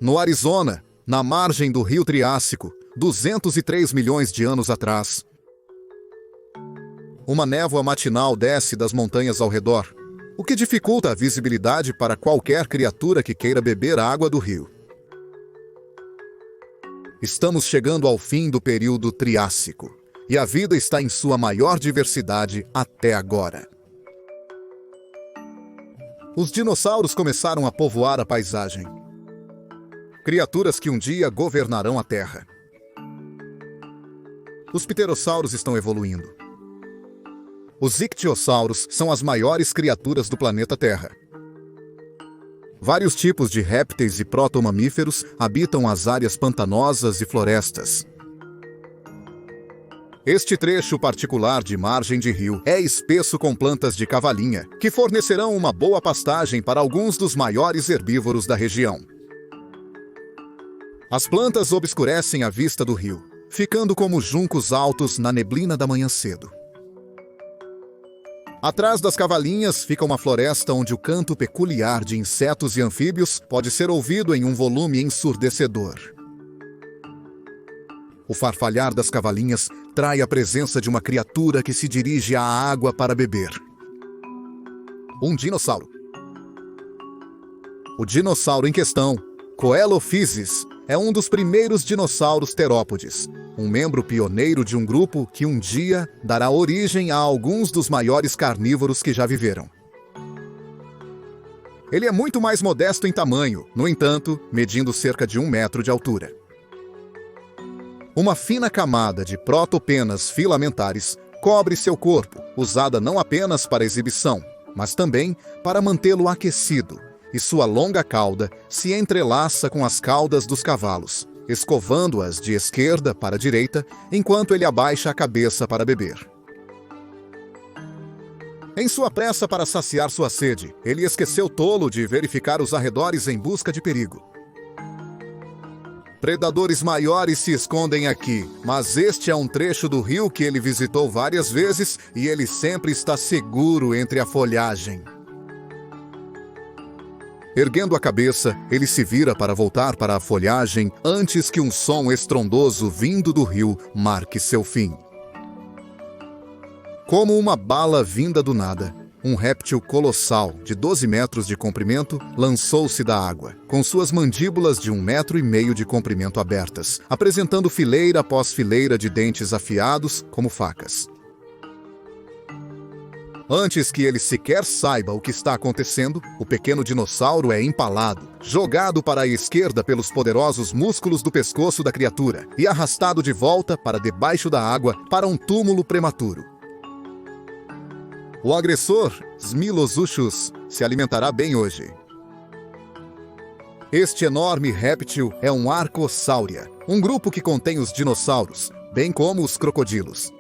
No Arizona, na margem do Rio Triássico, 203 milhões de anos atrás. Uma névoa matinal desce das montanhas ao redor, o que dificulta a visibilidade para qualquer criatura que queira beber a água do rio. Estamos chegando ao fim do período Triássico, e a vida está em sua maior diversidade até agora. Os dinossauros começaram a povoar a paisagem. Criaturas que um dia governarão a Terra. Os pterossauros estão evoluindo. Os ictiossauros são as maiores criaturas do planeta Terra. Vários tipos de répteis e protomamíferos habitam as áreas pantanosas e florestas. Este trecho particular de margem de rio é espesso com plantas de cavalinha, que fornecerão uma boa pastagem para alguns dos maiores herbívoros da região. As plantas obscurecem a vista do rio, ficando como juncos altos na neblina da manhã cedo. Atrás das cavalinhas fica uma floresta onde o canto peculiar de insetos e anfíbios pode ser ouvido em um volume ensurdecedor. O farfalhar das cavalinhas trai a presença de uma criatura que se dirige à água para beber. Um dinossauro. O dinossauro em questão, Coelophysis, é um dos primeiros dinossauros terópodes, um membro pioneiro de um grupo que um dia dará origem a alguns dos maiores carnívoros que já viveram. Ele é muito mais modesto em tamanho, no entanto, medindo cerca de 1 metro de altura. Uma fina camada de protopenas filamentares cobre seu corpo, usada não apenas para exibição, mas também para mantê-lo aquecido, e sua longa cauda se entrelaça com as caudas dos cavalos, escovando-as de esquerda para a direita, enquanto ele abaixa a cabeça para beber. Em sua pressa para saciar sua sede, ele esqueceu tolo de verificar os arredores em busca de perigo. Predadores maiores se escondem aqui, mas este é um trecho do rio que ele visitou várias vezes e ele sempre está seguro entre a folhagem. Erguendo a cabeça, ele se vira para voltar para a folhagem antes que um som estrondoso vindo do rio marque seu fim. Como uma bala vinda do nada, um réptil colossal de 12 metros de comprimento lançou-se da água, com suas mandíbulas de 1,5 metro de comprimento abertas, apresentando fileira após fileira de dentes afiados como facas. Antes que ele sequer saiba o que está acontecendo, o pequeno dinossauro é empalado, jogado para a esquerda pelos poderosos músculos do pescoço da criatura e arrastado de volta para debaixo da água para um túmulo prematuro. O agressor, Smilodontus, se alimentará bem hoje. Este enorme réptil é um Archosaurus, um grupo que contém os dinossauros, bem como os crocodilos.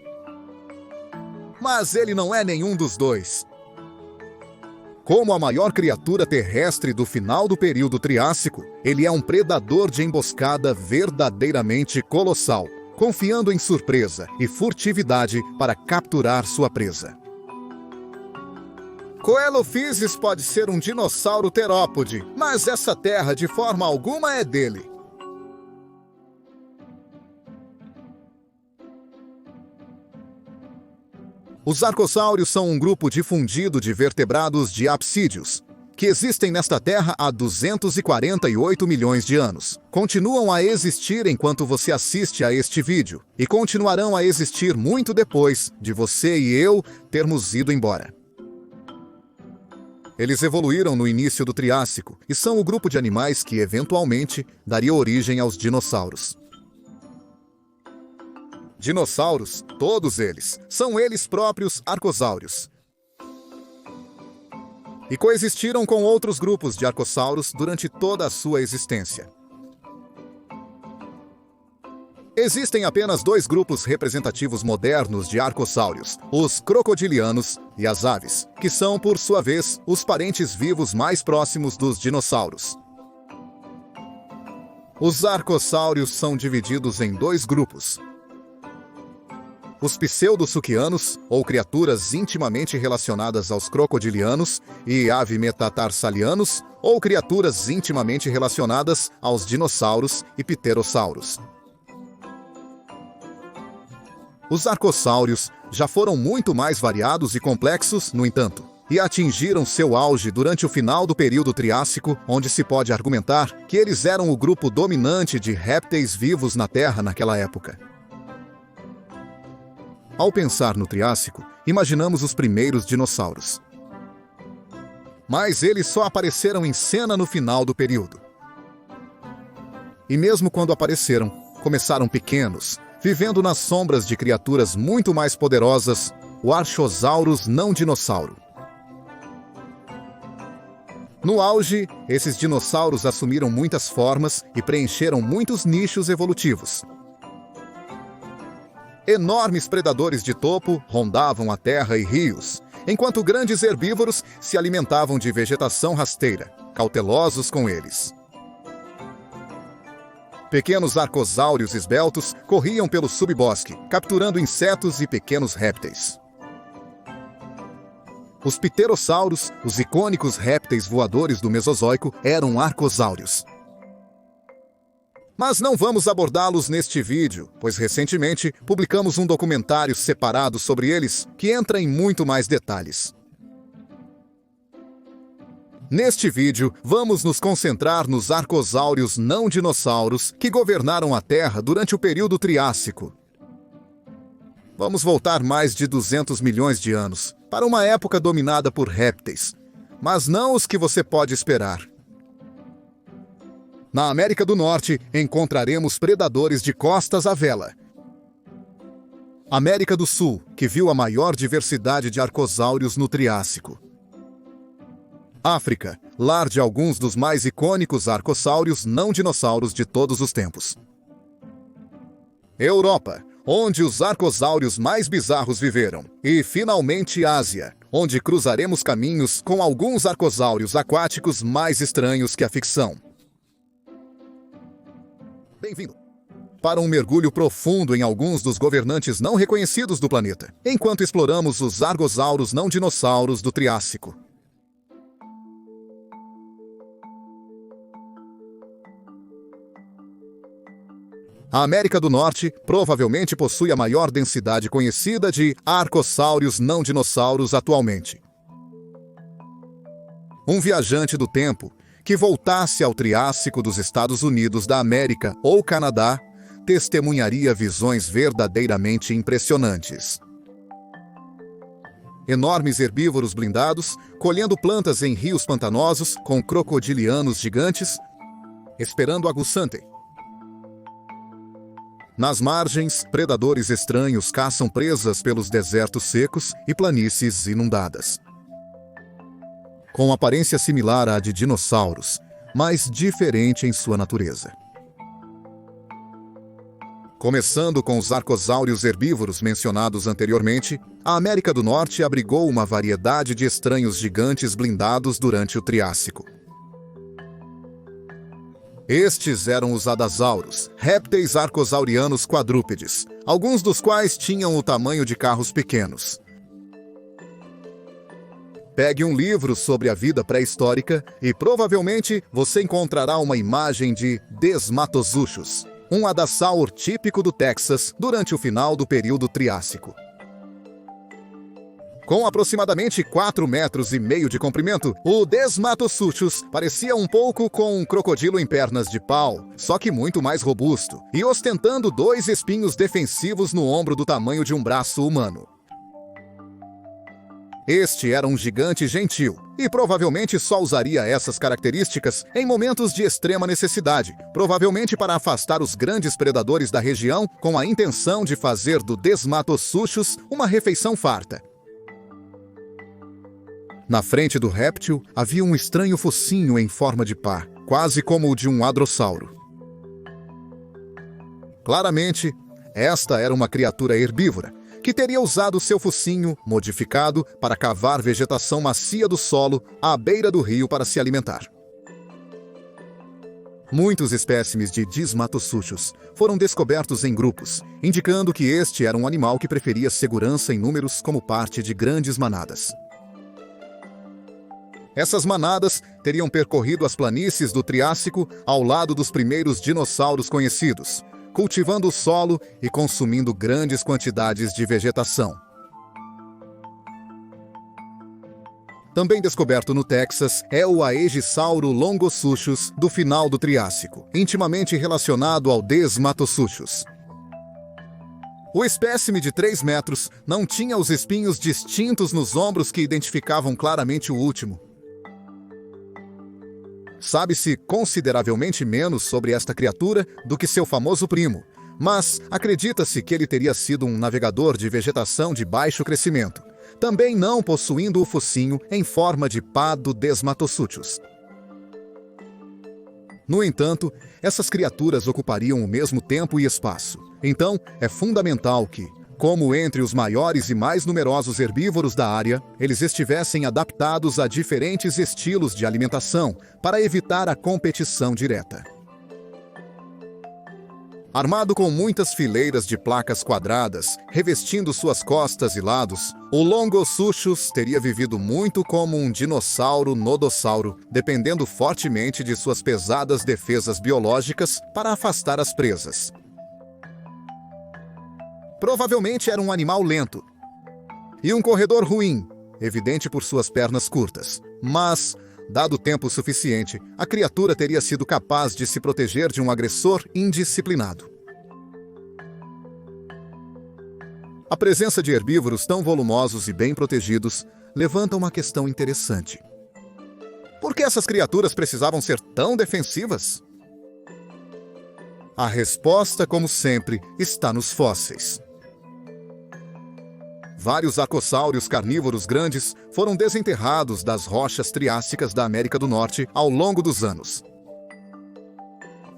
Mas ele não é nenhum dos dois. Como a maior criatura terrestre do final do período Triássico, ele é um predador de emboscada verdadeiramente colossal, confiando em surpresa e furtividade para capturar sua presa. Coelophysis pode ser um dinossauro terópode, mas essa terra de forma alguma é dele. Os arcossáurios são um grupo difundido de vertebrados diapsídeos, que existem nesta Terra há 248 milhões de anos. Continuam a existir enquanto você assiste a este vídeo, e continuarão a existir muito depois de você e eu termos ido embora. Eles evoluíram no início do Triássico e são o grupo de animais que, eventualmente, daria origem aos dinossauros. Dinossauros, todos eles, são eles próprios arcosáurios. E coexistiram com outros grupos de arcossauros durante toda a sua existência. Existem apenas 2 grupos representativos modernos de arcossáurios, os crocodilianos e as aves, que são, por sua vez, os parentes vivos mais próximos dos dinossauros. Os arcossáurios são divididos em 2 grupos. Os pseudosuquianos, ou criaturas intimamente relacionadas aos crocodilianos, e avimetatarsalianos, ou criaturas intimamente relacionadas aos dinossauros e pterossauros. Os arcossáurios já foram muito mais variados e complexos, no entanto, e atingiram seu auge durante o final do período Triássico, onde se pode argumentar que eles eram o grupo dominante de répteis vivos na Terra naquela época. Ao pensar no Triássico, imaginamos os primeiros dinossauros. Mas eles só apareceram em cena no final do período. E mesmo quando apareceram, começaram pequenos, vivendo nas sombras de criaturas muito mais poderosas, o Archosaurus não dinossauro. No auge, esses dinossauros assumiram muitas formas e preencheram muitos nichos evolutivos. Enormes predadores de topo rondavam a terra e rios, enquanto grandes herbívoros se alimentavam de vegetação rasteira, cautelosos com eles. Pequenos arcosáurios esbeltos corriam pelo subbosque, capturando insetos e pequenos répteis. Os pterossauros, os icônicos répteis voadores do Mesozoico, eram arcosáurios. Mas não vamos abordá-los neste vídeo, pois recentemente publicamos um documentário separado sobre eles que entra em muito mais detalhes. Neste vídeo, vamos nos concentrar nos arcosáurios não dinossauros que governaram a Terra durante o período Triássico. Vamos voltar mais de 200 milhões de anos, para uma época dominada por répteis, mas não os que você pode esperar. Na América do Norte, encontraremos predadores de costas à vela. América do Sul, que viu a maior diversidade de arcosáurios no Triássico. África, lar de alguns dos mais icônicos arcossáurios não dinossauros de todos os tempos. Europa, onde os arcosáurios mais bizarros viveram. E, finalmente, Ásia, onde cruzaremos caminhos com alguns arcosáurios aquáticos mais estranhos que a ficção. Bem-vindo para um mergulho profundo em alguns dos governantes não reconhecidos do planeta, enquanto exploramos os argosauros não dinossauros do Triássico. A América do Norte provavelmente possui a maior densidade conhecida de arcossáurios não dinossauros atualmente. Um viajante do tempo que voltasse ao Triássico dos Estados Unidos da América ou Canadá testemunharia visões verdadeiramente impressionantes. Enormes herbívoros blindados, colhendo plantas em rios pantanosos com crocodilianos gigantes, esperando aguçante. Nas margens, predadores estranhos caçam presas pelos desertos secos e planícies inundadas. Com aparência similar à de dinossauros, mas diferente em sua natureza. Começando com os arcosáurios herbívoros mencionados anteriormente, a América do Norte abrigou uma variedade de estranhos gigantes blindados durante o Triássico. Estes eram os adasauros, répteis arcosaurianos quadrúpedes, alguns dos quais tinham o tamanho de carros pequenos. Pegue um livro sobre a vida pré-histórica e provavelmente você encontrará uma imagem de Desmatosuchus, um adassauro típico do Texas durante o final do período Triássico. Com aproximadamente 4,5 metros de comprimento, o Desmatosuchus parecia um pouco com um crocodilo em pernas de pau, só que muito mais robusto, e ostentando 2 espinhos defensivos no ombro do tamanho de um braço humano. Este era um gigante gentil, e provavelmente só usaria essas características em momentos de extrema necessidade, provavelmente para afastar os grandes predadores da região com a intenção de fazer do Desmatosuchus uma refeição farta. Na frente do réptil havia um estranho focinho em forma de pá, quase como o de um hadrossauro. Claramente, esta era uma criatura herbívora, que teria usado seu focinho modificado para cavar vegetação macia do solo à beira do rio para se alimentar. Muitos espécimes de Desmatossuchus foram descobertos em grupos, indicando que este era um animal que preferia segurança em números como parte de grandes manadas. Essas manadas teriam percorrido as planícies do Triássico ao lado dos primeiros dinossauros conhecidos, cultivando o solo e consumindo grandes quantidades de vegetação. Também descoberto no Texas é o Aegisauro longossuchus do final do Triássico, intimamente relacionado ao Desmatossuchus. O espécime de 3 metros não tinha os espinhos distintos nos ombros que identificavam claramente o último. Sabe-se consideravelmente menos sobre esta criatura do que seu famoso primo, mas acredita-se que ele teria sido um navegador de vegetação de baixo crescimento, também não possuindo o focinho em forma de pá do Desmatossuchus. No entanto, essas criaturas ocupariam o mesmo tempo e espaço. Então, é fundamental que, como entre os maiores e mais numerosos herbívoros da área, eles estivessem adaptados a diferentes estilos de alimentação para evitar a competição direta. Armado com muitas fileiras de placas quadradas, revestindo suas costas e lados, o Longossuchus teria vivido muito como um dinossauro nodossauro, dependendo fortemente de suas pesadas defesas biológicas para afastar as presas. Provavelmente era um animal lento e um corredor ruim, evidente por suas pernas curtas, mas, dado tempo suficiente, a criatura teria sido capaz de se proteger de um agressor indisciplinado. A presença de herbívoros tão volumosos e bem protegidos levanta uma questão interessante. Por que essas criaturas precisavam ser tão defensivas? A resposta, como sempre, está nos fósseis. Vários arcossáurios carnívoros grandes foram desenterrados das rochas triássicas da América do Norte ao longo dos anos.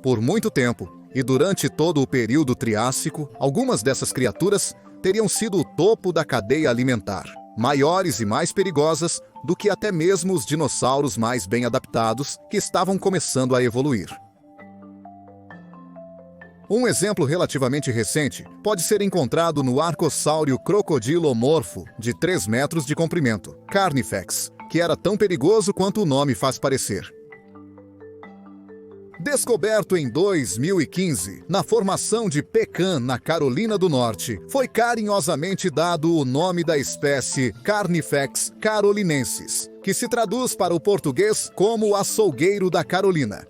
Por muito tempo, e durante todo o período Triássico, algumas dessas criaturas teriam sido o topo da cadeia alimentar, maiores e mais perigosas do que até mesmo os dinossauros mais bem adaptados que estavam começando a evoluir. Um exemplo relativamente recente pode ser encontrado no arcossáuro crocodilomorfo, de 3 metros de comprimento, Carnifex, que era tão perigoso quanto o nome faz parecer. Descoberto em 2015, na formação de Pecan, na Carolina do Norte, foi carinhosamente dado o nome da espécie Carnifex carolinensis, que se traduz para o português como açougueiro da Carolina.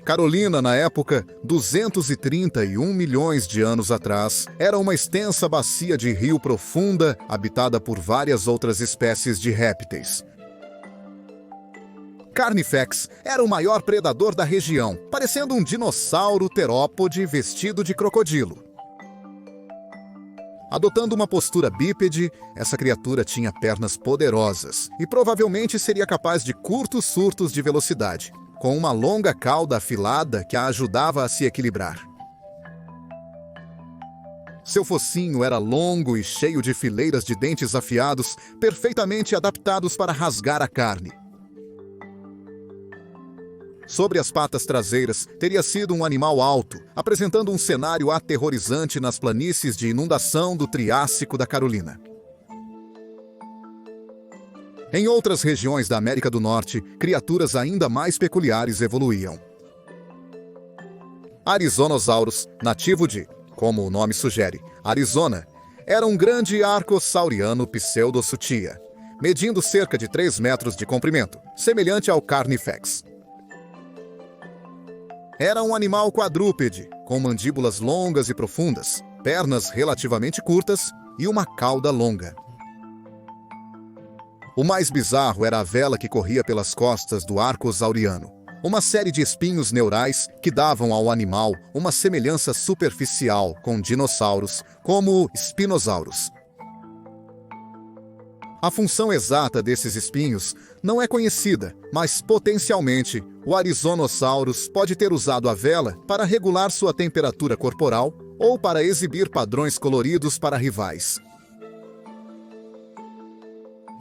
Carolina, na época, 231 milhões de anos atrás, era uma extensa bacia de rio profunda, habitada por várias outras espécies de répteis. Carnifex era o maior predador da região, parecendo um dinossauro terópode vestido de crocodilo. Adotando uma postura bípede, essa criatura tinha pernas poderosas e provavelmente seria capaz de curtos surtos de velocidade, com uma longa cauda afilada que a ajudava a se equilibrar. Seu focinho era longo e cheio de fileiras de dentes afiados, perfeitamente adaptados para rasgar a carne. Sobre as patas traseiras, teria sido um animal alto, apresentando um cenário aterrorizante nas planícies de inundação do Triássico da Carolina. Em outras regiões da América do Norte, criaturas ainda mais peculiares evoluíam. Arizonosaurus, nativo de, como o nome sugere, Arizona, era um grande arcossauriano pseudossutia, medindo cerca de 3 metros de comprimento, semelhante ao Carnifex. Era um animal quadrúpede, com mandíbulas longas e profundas, pernas relativamente curtas e uma cauda longa. O mais bizarro era a vela que corria pelas costas do arcosauriano, uma série de espinhos neurais que davam ao animal uma semelhança superficial com dinossauros, como Spinosaurus. A função exata desses espinhos não é conhecida, mas potencialmente o Arizonosaurus pode ter usado a vela para regular sua temperatura corporal ou para exibir padrões coloridos para rivais.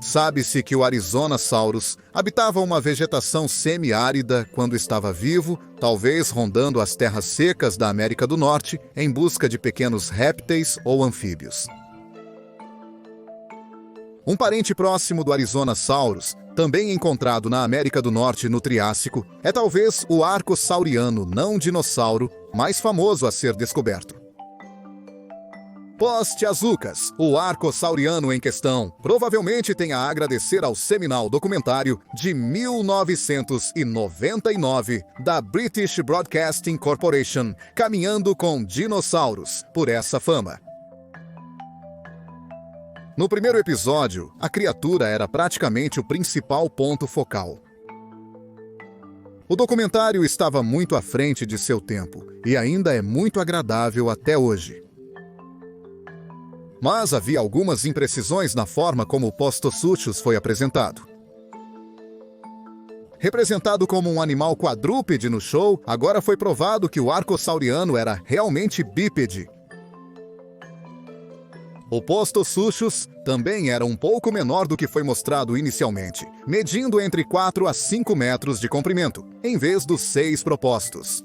Sabe-se que o Arizonasaurus habitava uma vegetação semiárida quando estava vivo, talvez rondando as terras secas da América do Norte em busca de pequenos répteis ou anfíbios. Um parente próximo do Arizonasaurus, também encontrado na América do Norte no Triássico, é talvez o arcosauriano não dinossauro mais famoso a ser descoberto. Poste-Azucas, o arcosauriano em questão, provavelmente tem a agradecer ao seminal documentário de 1999 da British Broadcasting Corporation, Caminhando com Dinossauros, por essa fama. No primeiro episódio, a criatura era praticamente o principal ponto focal. O documentário estava muito à frente de seu tempo e ainda é muito agradável até hoje. Mas havia algumas imprecisões na forma como o Postosuchus foi apresentado. Representado como um animal quadrúpede no show, agora foi provado que o arcosauriano era realmente bípede. O Postosuchus também era um pouco menor do que foi mostrado inicialmente, medindo entre 4 a 5 metros de comprimento, em vez dos 6 propostos.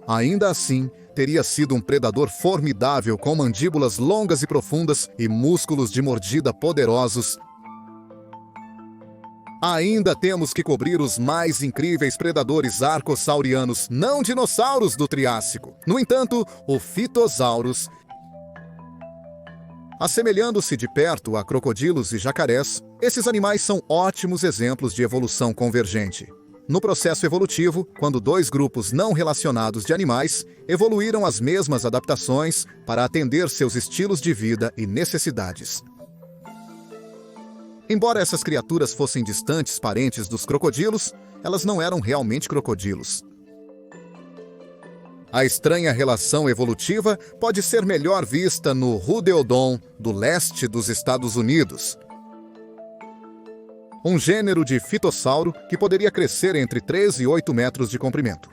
Ainda assim, teria sido um predador formidável com mandíbulas longas e profundas e músculos de mordida poderosos. Ainda temos que cobrir os mais incríveis predadores arcosaurianos, não dinossauros do Triássico. No entanto, o Phytosaurus, assemelhando-se de perto a crocodilos e jacarés, esses animais são ótimos exemplos de evolução convergente. No processo evolutivo, quando dois grupos não relacionados de animais evoluíram as mesmas adaptações para atender seus estilos de vida e necessidades. Embora essas criaturas fossem distantes parentes dos crocodilos, elas não eram realmente crocodilos. A estranha relação evolutiva pode ser melhor vista no Rudeodon do leste dos Estados Unidos, um gênero de fitossauro que poderia crescer entre 3 e 8 metros de comprimento.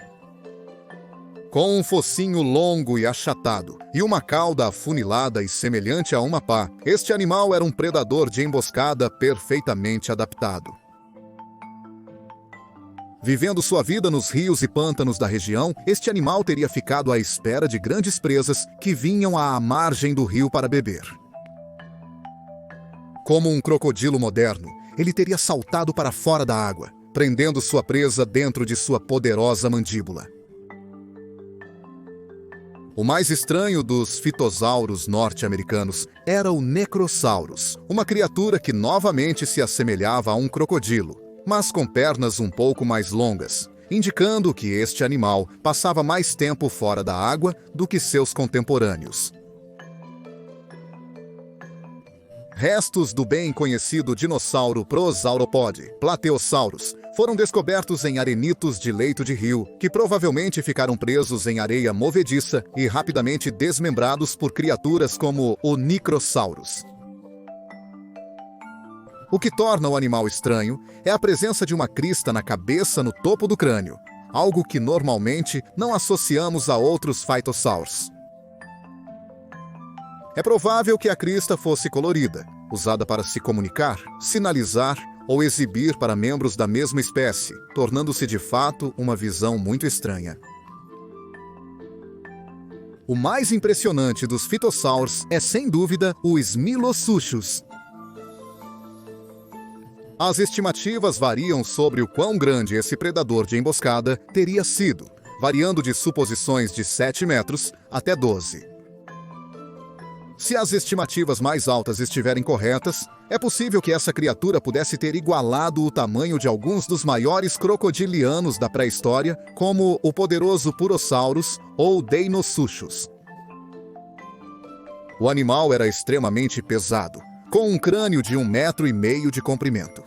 Com um focinho longo e achatado e uma cauda afunilada e semelhante a uma pá, este animal era um predador de emboscada perfeitamente adaptado. Vivendo sua vida nos rios e pântanos da região, este animal teria ficado à espera de grandes presas que vinham à margem do rio para beber. Como um crocodilo moderno, ele teria saltado para fora da água, prendendo sua presa dentro de sua poderosa mandíbula. O mais estranho dos fitosauros norte-americanos era o Necrosaurus, uma criatura que novamente se assemelhava a um crocodilo, mas com pernas um pouco mais longas, indicando que este animal passava mais tempo fora da água do que seus contemporâneos. Restos do bem conhecido dinossauro Prosauropod, Plateosaurus, foram descobertos em arenitos de leito de rio, que provavelmente ficaram presos em areia movediça e rapidamente desmembrados por criaturas como o Nicrosaurus. O que torna o animal estranho é a presença de uma crista na cabeça no topo do crânio, algo que normalmente não associamos a outros phytosaurs. É provável que a crista fosse colorida, usada para se comunicar, sinalizar ou exibir para membros da mesma espécie, tornando-se de fato uma visão muito estranha. O mais impressionante dos fitossaurs é, sem dúvida, o Smilossuchus. As estimativas variam sobre o quão grande esse predador de emboscada teria sido, variando de suposições de 7 metros até 12. Se as estimativas mais altas estiverem corretas, é possível que essa criatura pudesse ter igualado o tamanho de alguns dos maiores crocodilianos da pré-história, como o poderoso Purosaurus ou Deinosuchus. O animal era extremamente pesado, com um crânio de 1,5 metro de comprimento.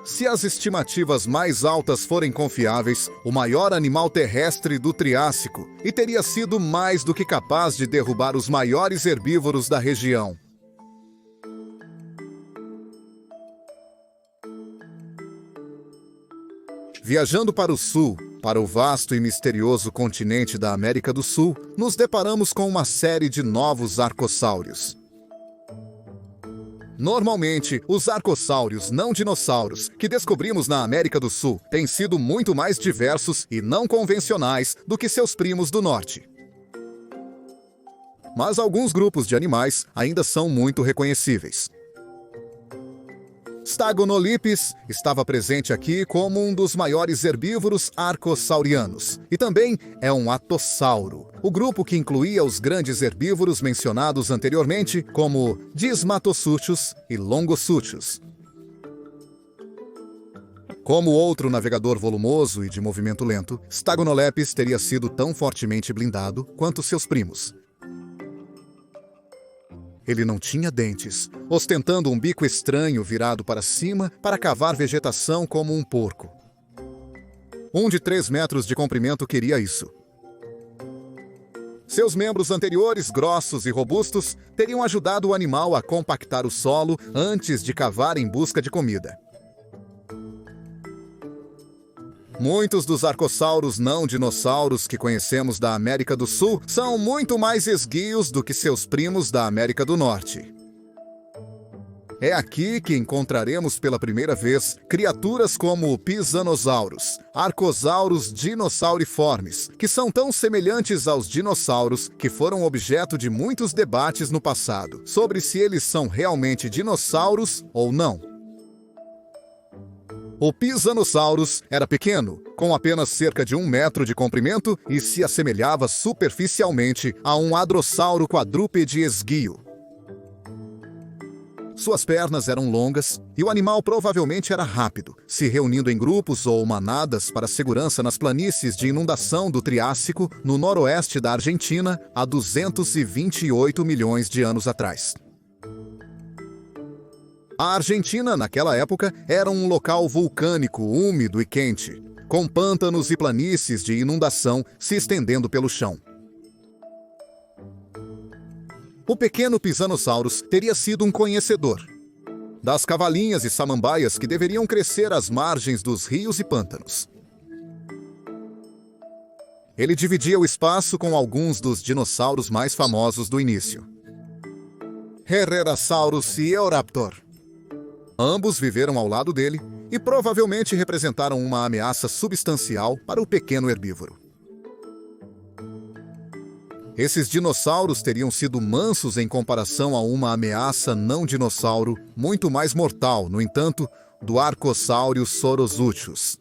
Se as estimativas mais altas forem confiáveis, o maior animal terrestre do Triássico, e teria sido mais do que capaz de derrubar os maiores herbívoros da região. Viajando para o sul, para o vasto e misterioso continente da América do Sul, nos deparamos com uma série de novos arcossáurios. Normalmente, os arcossáurios não dinossauros que descobrimos na América do Sul têm sido muito mais diversos e não convencionais do que seus primos do norte. Mas alguns grupos de animais ainda são muito reconhecíveis. Stagnolepis estava presente aqui como um dos maiores herbívoros arcossaurianos e também é um atossauro, o grupo que incluía os grandes herbívoros mencionados anteriormente como Dismatossuchus e Longossuchus. Como outro navegador volumoso e de movimento lento, Stagnolepis teria sido tão fortemente blindado quanto seus primos. Ele não tinha dentes, ostentando um bico estranho virado para cima para cavar vegetação como um porco. Um de 3 metros de comprimento queria isso. Seus membros anteriores, grossos e robustos, teriam ajudado o animal a compactar o solo antes de cavar em busca de comida. Muitos dos arcossauros não dinossauros que conhecemos da América do Sul são muito mais esguios do que seus primos da América do Norte. É aqui que encontraremos pela primeira vez criaturas como Pisanosaurus, Arcosaurus dinossauriformes, que são tão semelhantes aos dinossauros que foram objeto de muitos debates no passado sobre se eles são realmente dinossauros ou não. O Pisanosaurus era pequeno, com apenas cerca de 1 metro de comprimento e se assemelhava superficialmente a um hadrossauro quadrúpede esguio. Suas pernas eram longas e o animal provavelmente era rápido, se reunindo em grupos ou manadas para segurança nas planícies de inundação do Triássico no noroeste da Argentina há 228 milhões de anos atrás. A Argentina, naquela época, era um local vulcânico, úmido e quente, com pântanos e planícies de inundação se estendendo pelo chão. O pequeno Pisanosaurus teria sido um conhecedor das cavalinhas e samambaias que deveriam crescer às margens dos rios e pântanos. Ele dividia o espaço com alguns dos dinossauros mais famosos do início: Herrerasaurus e Eoraptor. Ambos viveram ao lado dele e provavelmente representaram uma ameaça substancial para o pequeno herbívoro. Esses dinossauros teriam sido mansos em comparação a uma ameaça não dinossauro muito mais mortal, no entanto, do Archosaurus sorosuchus.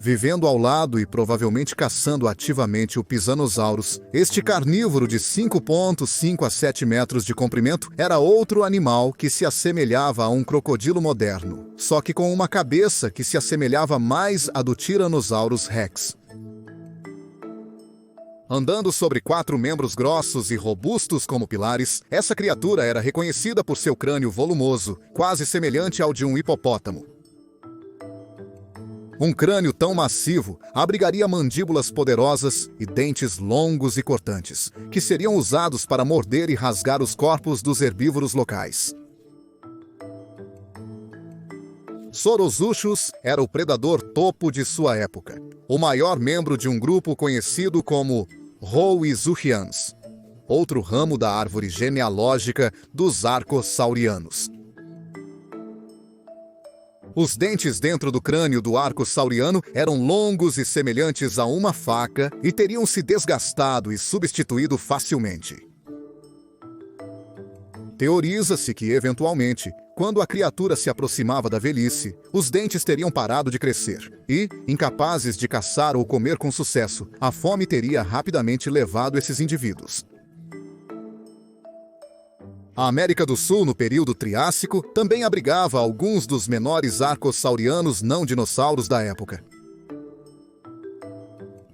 Vivendo ao lado e provavelmente caçando ativamente o Pisanosaurus, este carnívoro de 5,5 a 7 metros de comprimento era outro animal que se assemelhava a um crocodilo moderno, só que com uma cabeça que se assemelhava mais à do Tyrannosaurus rex. Andando sobre 4 membros grossos e robustos como pilares, essa criatura era reconhecida por seu crânio volumoso, quase semelhante ao de um hipopótamo. Um crânio tão massivo abrigaria mandíbulas poderosas e dentes longos e cortantes, que seriam usados para morder e rasgar os corpos dos herbívoros locais. Sorosuchus era o predador topo de sua época, o maior membro de um grupo conhecido como Houyzuchians, outro ramo da árvore genealógica dos arcossaurianos. Os dentes dentro do crânio do arcossauriano eram longos e semelhantes a uma faca e teriam se desgastado e substituído facilmente. Teoriza-se que, eventualmente, quando a criatura se aproximava da velhice, os dentes teriam parado de crescer e, incapazes de caçar ou comer com sucesso, a fome teria rapidamente levado esses indivíduos. A América do Sul, no período Triássico, também abrigava alguns dos menores arcossaurianos não dinossauros da época.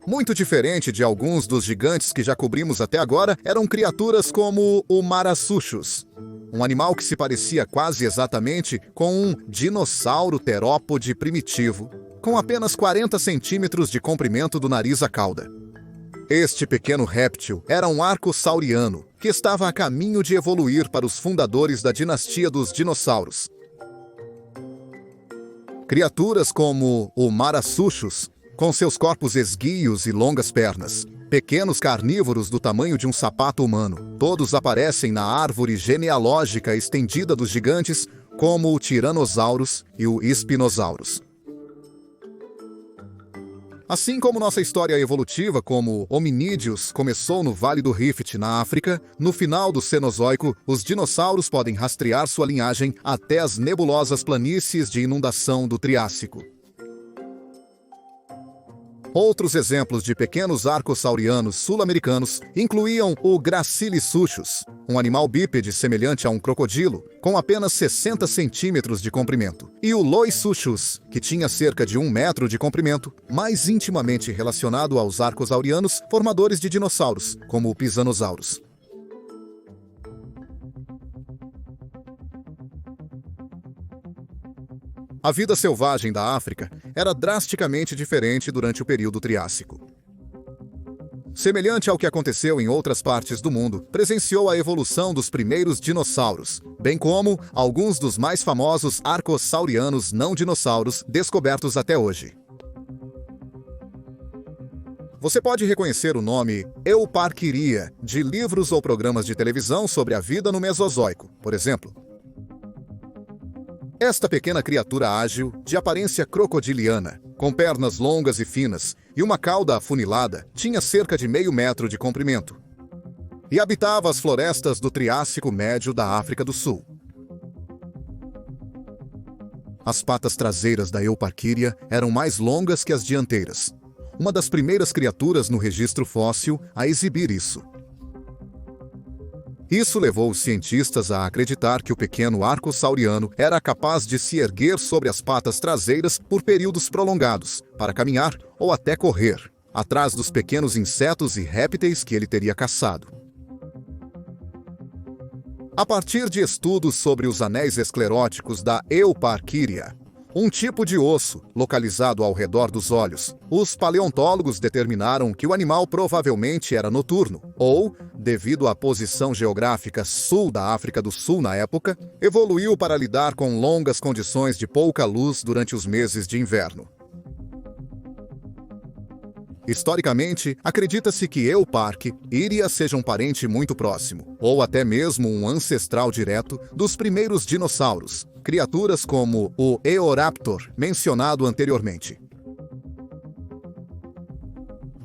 Muito diferente de alguns dos gigantes que já cobrimos até agora, eram criaturas como o Marasuchus, um animal que se parecia quase exatamente com um dinossauro terópode primitivo, com apenas 40 centímetros de comprimento do nariz à cauda. Este pequeno réptil era um arcossauriano, que estava a caminho de evoluir para os fundadores da dinastia dos dinossauros. Criaturas como o Marasuchus, com seus corpos esguios e longas pernas. Pequenos carnívoros do tamanho de um sapato humano. Todos aparecem na árvore genealógica estendida dos gigantes, como o Tyrannosaurus e o Spinosaurus. Assim como nossa história evolutiva como hominídeos começou no Vale do Rift, na África, no final do Cenozoico, os dinossauros podem rastrear sua linhagem até as nebulosas planícies de inundação do Triássico. Outros exemplos de pequenos arcossaurianos sul-americanos incluíam o Gracilisuchus, um animal bípede semelhante a um crocodilo, com apenas 60 centímetros de comprimento, e o Loisuchus, que tinha cerca de 1 metro de comprimento, mais intimamente relacionado aos arcosaurianos formadores de dinossauros, como o Pisanosaurus. A vida selvagem da África era drasticamente diferente durante o período Triássico. Semelhante ao que aconteceu em outras partes do mundo, presenciou a evolução dos primeiros dinossauros, bem como alguns dos mais famosos arcossaurianos não dinossauros descobertos até hoje. Você pode reconhecer o nome Euparkeria de livros ou programas de televisão sobre a vida no Mesozoico, por exemplo. Esta pequena criatura ágil, de aparência crocodiliana, com pernas longas e finas e uma cauda afunilada, tinha cerca de meio metro de comprimento e habitava as florestas do Triássico Médio da África do Sul. As patas traseiras da Euparkeria eram mais longas que as dianteiras, uma das primeiras criaturas no registro fóssil a exibir isso. Isso levou os cientistas a acreditar que o pequeno arcossauriano era capaz de se erguer sobre as patas traseiras por períodos prolongados, para caminhar ou até correr, atrás dos pequenos insetos e répteis que ele teria caçado. A partir de estudos sobre os anéis escleróticos da Euparkeria, um tipo de osso localizado ao redor dos olhos, os paleontólogos determinaram que o animal provavelmente era noturno, ou, devido à posição geográfica sul da África do Sul na época, evoluiu para lidar com longas condições de pouca luz durante os meses de inverno. Historicamente, acredita-se que Euparque e Iria seja um parente muito próximo, ou até mesmo um ancestral direto, dos primeiros dinossauros, criaturas como o Eoraptor, mencionado anteriormente.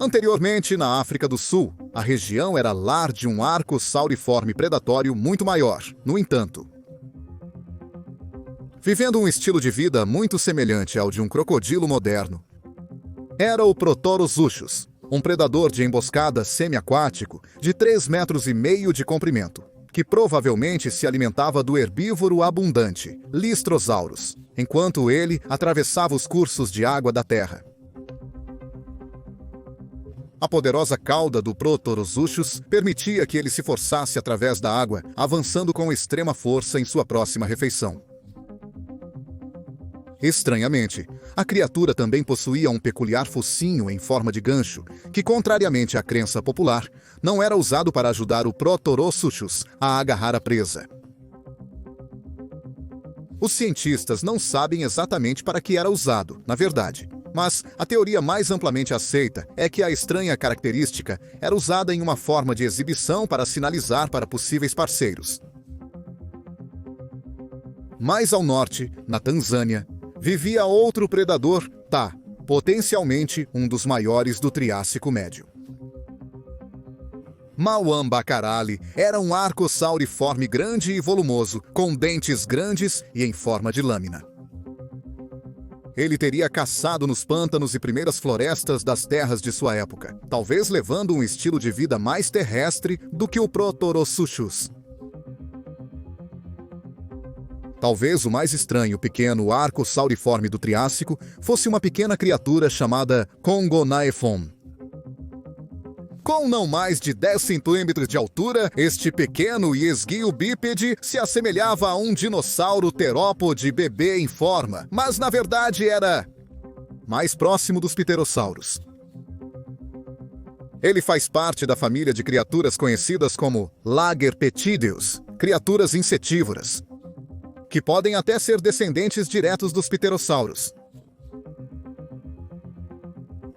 Anteriormente, na África do Sul, a região era lar de um arco-sauriforme predatório muito maior. No entanto, vivendo um estilo de vida muito semelhante ao de um crocodilo moderno, era o Protorosuchus, um predador de emboscada semiaquático de 3,5 metros de comprimento, que provavelmente se alimentava do herbívoro abundante, Lystrosaurus, enquanto ele atravessava os cursos de água da Terra. A poderosa cauda do Protorosuchus permitia que ele se forçasse através da água, avançando com extrema força em sua próxima refeição. Estranhamente, a criatura também possuía um peculiar focinho em forma de gancho, que, contrariamente à crença popular, não era usado para ajudar o Protorosuchus a agarrar a presa. Os cientistas não sabem exatamente para que era usado, na verdade, mas a teoria mais amplamente aceita é que a estranha característica era usada em uma forma de exibição para sinalizar para possíveis parceiros. Mais ao norte, na Tanzânia, vivia outro predador, potencialmente um dos maiores do Triássico Médio. Mauambacarali era um arcossauriforme grande e volumoso, com dentes grandes e em forma de lâmina. Ele teria caçado nos pântanos e primeiras florestas das terras de sua época, talvez levando um estilo de vida mais terrestre do que o Protorosuchus. Talvez o mais estranho pequeno arcossauriforme do Triássico fosse uma pequena criatura chamada Congonaephon. Com não mais de 10 centímetros de altura, este pequeno e esguio bípede se assemelhava a um dinossauro terópode bebê em forma, mas na verdade era mais próximo dos pterossauros. Ele faz parte da família de criaturas conhecidas como Lagerpetideus, criaturas insetívoras. que podem até ser descendentes diretos dos pterossauros.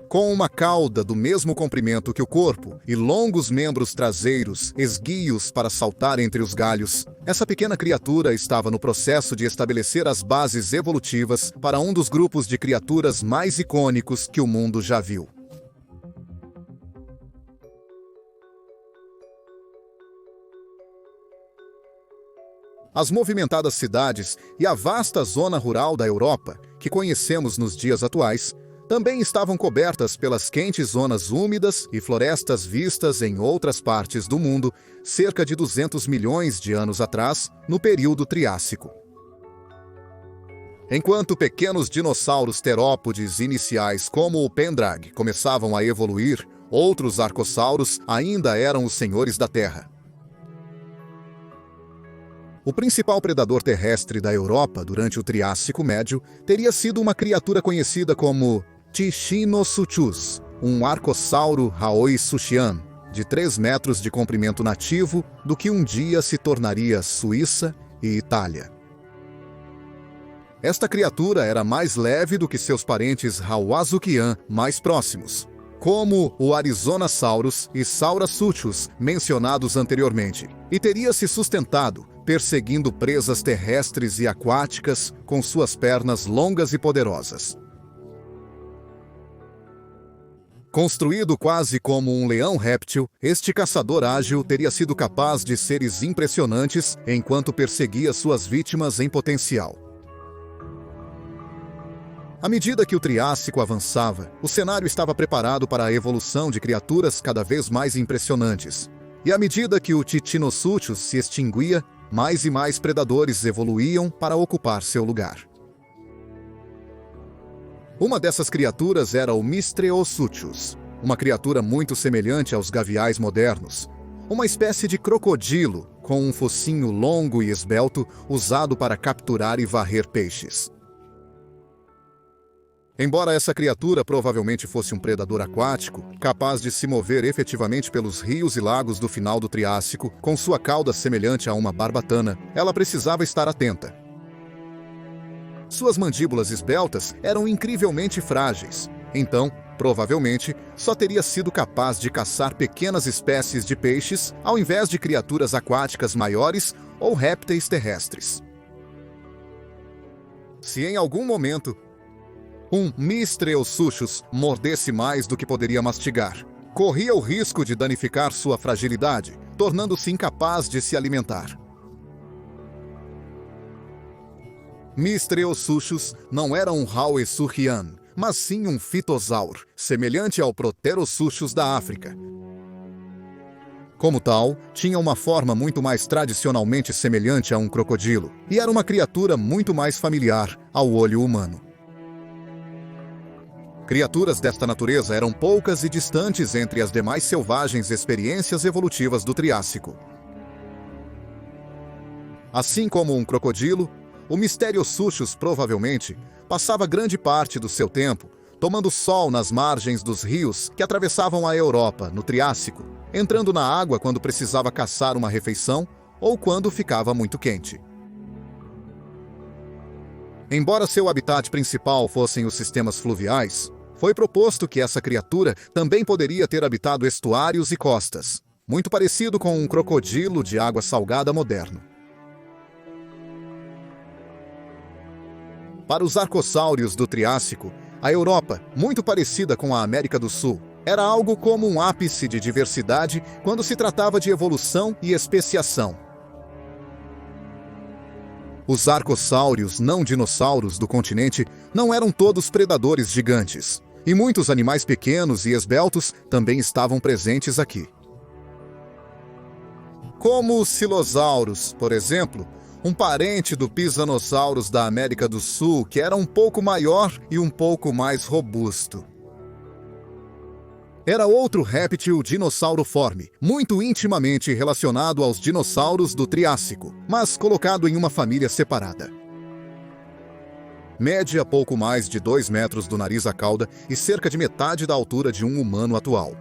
Com uma cauda do mesmo comprimento que o corpo e longos membros traseiros esguios para saltar entre os galhos, essa pequena criatura estava no processo de estabelecer as bases evolutivas para um dos grupos de criaturas mais icônicos que o mundo já viu. As movimentadas cidades e a vasta zona rural da Europa, que conhecemos nos dias atuais, também estavam cobertas pelas quentes zonas úmidas e florestas vistas em outras partes do mundo cerca de 200 milhões de anos atrás, no período Triássico. Enquanto pequenos dinossauros terópodes iniciais como o Pendrag começavam a evoluir, outros arcossauros ainda eram os senhores da Terra. O principal predador terrestre da Europa durante o Triássico Médio teria sido uma criatura conhecida como Titanosuchus, um arcossauro Haoi-Sushian, de 3 metros de comprimento nativo, do que um dia se tornaria Suíça e Itália. Esta criatura era mais leve do que seus parentes Hawazukian mais próximos, como o Arizonasaurus e Saurasuchus mencionados anteriormente, e teria se sustentado perseguindo presas terrestres e aquáticas com suas pernas longas e poderosas. Construído quase como um leão réptil, este caçador ágil teria sido capaz de seres impressionantes enquanto perseguia suas vítimas em potencial. À medida que o Triássico avançava, o cenário estava preparado para a evolução de criaturas cada vez mais impressionantes. E à medida que o Titanosuchus se extinguia, mais e mais predadores evoluíam para ocupar seu lugar. Uma dessas criaturas era o Mistreosuchus, uma criatura muito semelhante aos gaviais modernos, uma espécie de crocodilo com um focinho longo e esbelto usado para capturar e varrer peixes. Embora essa criatura provavelmente fosse um predador aquático, capaz de se mover efetivamente pelos rios e lagos do final do Triássico, com sua cauda semelhante a uma barbatana, ela precisava estar atenta. Suas mandíbulas esbeltas eram incrivelmente frágeis, então, provavelmente, só teria sido capaz de caçar pequenas espécies de peixes ao invés de criaturas aquáticas maiores ou répteis terrestres. Se em algum momento um Mistreosuchus mordesse mais do que poderia mastigar, corria o risco de danificar sua fragilidade, tornando-se incapaz de se alimentar. Mistreosuchus não era um Haoi-Sushian, mas sim um fitosauro, semelhante ao Proterosuchus da África. Como tal, tinha uma forma muito mais tradicionalmente semelhante a um crocodilo, e era uma criatura muito mais familiar ao olho humano. Criaturas desta natureza eram poucas e distantes entre as demais selvagens experiências evolutivas do Triássico. Assim como um crocodilo, o Mistreosuchus provavelmente passava grande parte do seu tempo tomando sol nas margens dos rios que atravessavam a Europa no Triássico, entrando na água quando precisava caçar uma refeição ou quando ficava muito quente. Embora seu habitat principal fossem os sistemas fluviais, foi proposto que essa criatura também poderia ter habitado estuários e costas, muito parecido com um crocodilo de água salgada moderno. Para os arcossáurios do Triássico, a Europa, muito parecida com a América do Sul, era algo como um ápice de diversidade quando se tratava de evolução e especiação. Os arcossáurios não dinossauros do continente não eram todos predadores gigantes, e muitos animais pequenos e esbeltos também estavam presentes aqui. Como os silosauros, por exemplo, um parente do Pisanossauros da América do Sul, que era um pouco maior e um pouco mais robusto. Era outro réptil dinossauroforme, muito intimamente relacionado aos dinossauros do Triássico, mas colocado em uma família separada. Mede a pouco mais de 2 metros do nariz à cauda e cerca de metade da altura de um humano atual.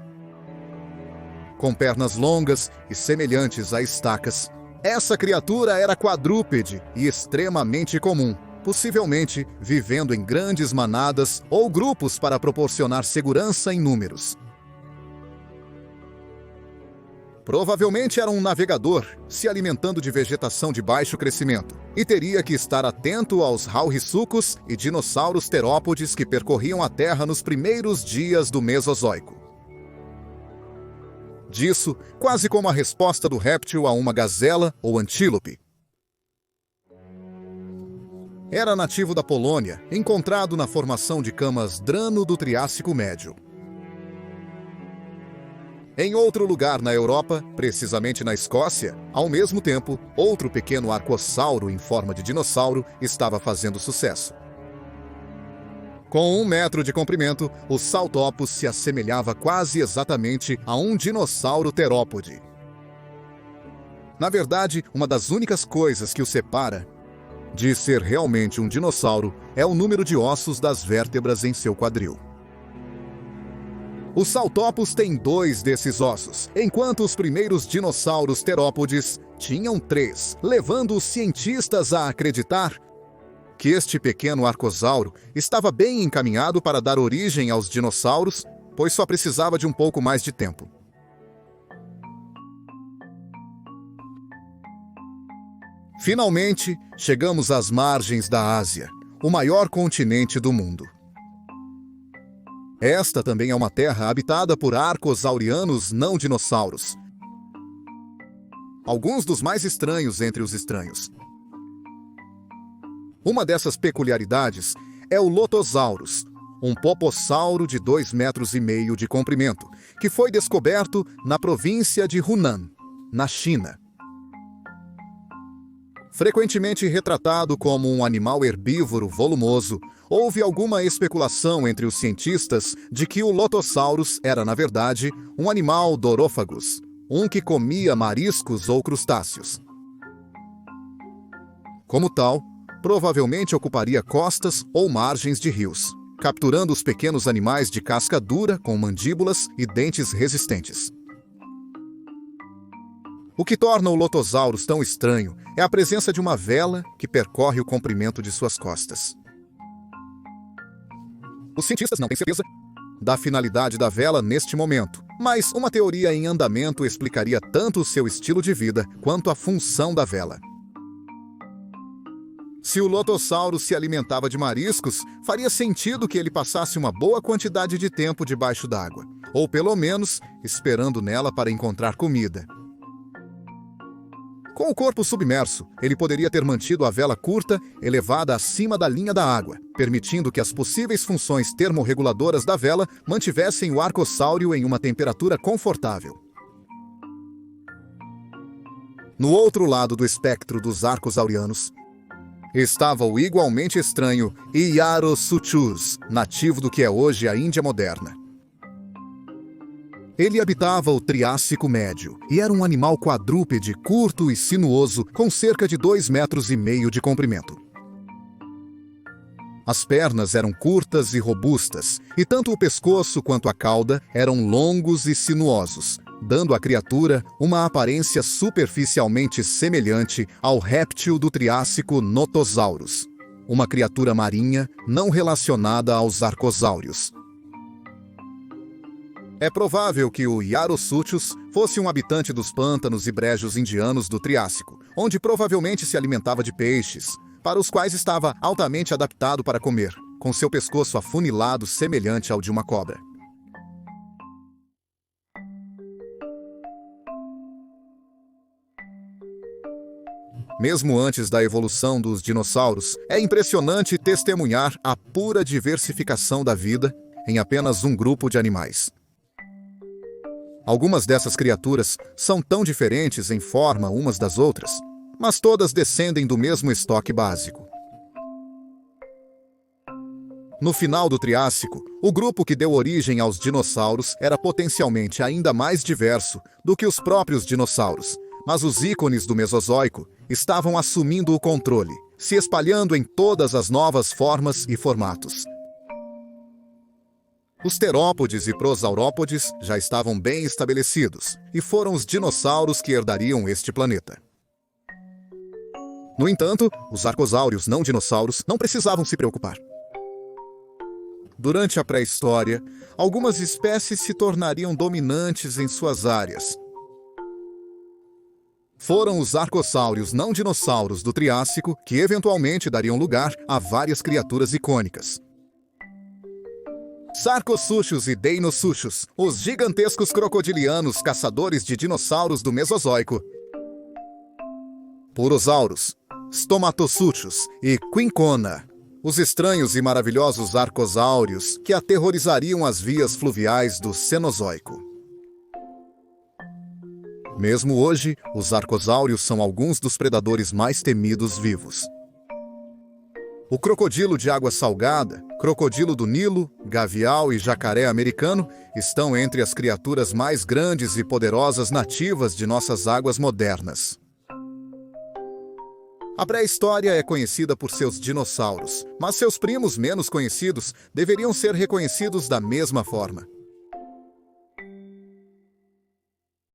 Com pernas longas e semelhantes a estacas, Essa criatura era quadrúpede e extremamente comum, possivelmente vivendo em grandes manadas ou grupos para proporcionar segurança em números. Provavelmente era um navegador, se alimentando de vegetação de baixo crescimento, e teria que estar atento aos raurissucos e dinossauros terópodes que percorriam a Terra nos primeiros dias do Mesozoico. Disso, quase como a resposta do réptil a uma gazela ou antílope. Era nativo da Polônia, encontrado na formação de camas Drano do Triássico Médio. Em outro lugar na Europa, precisamente na Escócia, ao mesmo tempo, outro pequeno arcossauro em forma de dinossauro estava fazendo sucesso. Com 1 metro de comprimento, o Saltopus se assemelhava quase exatamente a um dinossauro terópode. Na verdade, uma das únicas coisas que o separa de ser realmente um dinossauro é o número de ossos das vértebras em seu quadril. O Saltopus tem 2 desses ossos, enquanto os primeiros dinossauros terópodes tinham 3, levando os cientistas a acreditar que este pequeno arcosauro estava bem encaminhado para dar origem aos dinossauros, pois só precisava de um pouco mais de tempo. Finalmente, chegamos às margens da Ásia, o maior continente do mundo. Esta também é uma terra habitada por arcosaurianos não dinossauros, alguns dos mais estranhos entre os estranhos. Uma dessas peculiaridades é o Lotosaurus, um popossauro de 2,5 metros de comprimento, que foi descoberto na província de Hunan, na China. Frequentemente retratado como um animal herbívoro volumoso, houve alguma especulação entre os cientistas de que o Lotosaurus era, na verdade, um animal dorófagus, um que comia mariscos ou crustáceos. Como tal, provavelmente ocuparia costas ou margens de rios, capturando os pequenos animais de casca dura com mandíbulas e dentes resistentes. O que torna o Lotosaurus tão estranho é a presença de uma vela que percorre o comprimento de suas costas. Os cientistas não têm certeza da finalidade da vela neste momento, mas uma teoria em andamento explicaria tanto o seu estilo de vida quanto a função da vela. Se o Lotossauro se alimentava de mariscos, faria sentido que ele passasse uma boa quantidade de tempo debaixo d'água, ou pelo menos esperando nela para encontrar comida. Com o corpo submerso, ele poderia ter mantido a vela curta, elevada acima da linha da água, permitindo que as possíveis funções termorreguladoras da vela mantivessem o arcossáuro em uma temperatura confortável. No outro lado do espectro dos arcosaurianos, estava o igualmente estranho Iarosuchus, nativo do que é hoje a Índia moderna. Ele habitava o Triássico Médio e era um animal quadrúpede curto e sinuoso com cerca de 2,5 metros de comprimento. As pernas eram curtas e robustas, e tanto o pescoço quanto a cauda eram longos e sinuosos, dando à criatura uma aparência superficialmente semelhante ao réptil do Triássico Notosaurus, uma criatura marinha não relacionada aos arcosáurios. É provável que o Iarosuchus fosse um habitante dos pântanos e brejos indianos do Triássico, onde provavelmente se alimentava de peixes, para os quais estava altamente adaptado para comer, com seu pescoço afunilado semelhante ao de uma cobra. Mesmo antes da evolução dos dinossauros, é impressionante testemunhar a pura diversificação da vida em apenas um grupo de animais. Algumas dessas criaturas são tão diferentes em forma umas das outras, mas todas descendem do mesmo estoque básico. No final do Triássico, o grupo que deu origem aos dinossauros era potencialmente ainda mais diverso do que os próprios dinossauros, mas os ícones do Mesozoico estavam assumindo o controle, se espalhando em todas as novas formas e formatos. Os terópodes e prosaurópodes já estavam bem estabelecidos, e foram os dinossauros que herdariam este planeta. No entanto, os arcosáurios não dinossauros não precisavam se preocupar. Durante a pré-história, algumas espécies se tornariam dominantes em suas áreas. Foram os arcosáurios não dinossauros do Triássico que eventualmente dariam lugar a várias criaturas icônicas. Sarcosuchus e Deinosuchus, os gigantescos crocodilianos caçadores de dinossauros do Mesozoico. Purosaurus, Stomatosuchus e Quincona, os estranhos e maravilhosos arcosáurios que aterrorizariam as vias fluviais do Cenozoico. Mesmo hoje, os arcosáurios são alguns dos predadores mais temidos vivos. O crocodilo de água salgada, crocodilo do Nilo, gavial e jacaré americano estão entre as criaturas mais grandes e poderosas nativas de nossas águas modernas. A pré-história é conhecida por seus dinossauros, mas seus primos menos conhecidos deveriam ser reconhecidos da mesma forma.